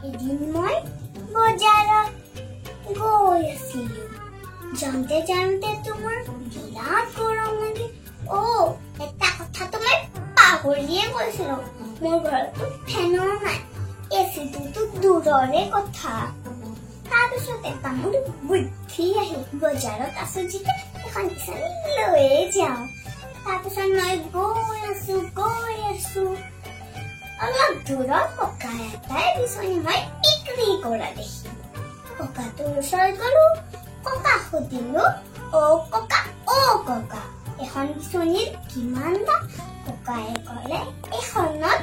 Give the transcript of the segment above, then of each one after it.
এদিন মই বজাৰত গৈ আছিলো। যাওঁতে যাওঁতে তোমাৰ বিৰাট গৰম লাগিল। এটা কথাটো মই পাহৰিয়ে গৈছিলো, মোৰ ঘৰতো ফেনো নাই, এচিটোতো দূৰৰে কথা। তাৰপিছত এটা মোৰ বুদ্ধি আহিল, বজাৰত আছো যেতিয়া এখন বিচনী লৈয়ে যাওঁ। তাৰপিছত মই গৈ আছো। অলপ দূৰত ককা এটাই বিচনী মই বিক্ৰী কৰা দেখিলো। ককাটোৰ ওচৰত গলো, ককাক সুধিলো, ককা এখন বিচনীৰ কিমান দাম? ককাই ক'লে এখনত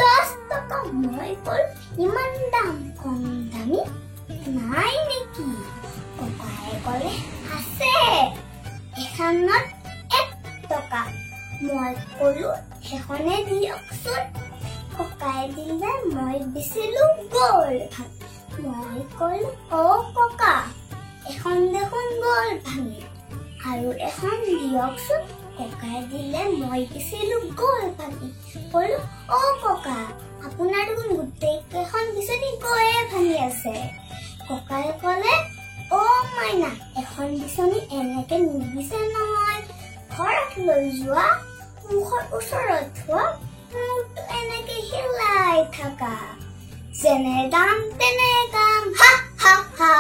10 টকা। মই ক'লো ইমান দাম, কম দামী নাই নেকি? ককাই ক'লে আছে, এখনত 1 টকা। মই ক'লো সেইখনে দিয়কচোন। ককাই দিলে, মই দিছিলো গ'ল ভাঙি। মই ক'লো ককা, এখন দেখোন গ'ল ভাঙি, আৰু এখন দিয়কচোন। ককাই দিলে, মই দিছিলো গ'ল ভাঙি। ক'লো ককা, আপোনাৰ দেখোন গোটেই কেইখন বিচনী গৈয়ে ভাঙি আছে। ককাই ক'লে মাইনা, এখন বিচনী এনেকে নিবিছে নহয়, ঘৰত লৈ যোৱা, মুখৰ ওচৰত থোৱা, মূৰটো এনেকে হিলাই থাকা, যেনে দাম তেনে কাম, হা হা হা।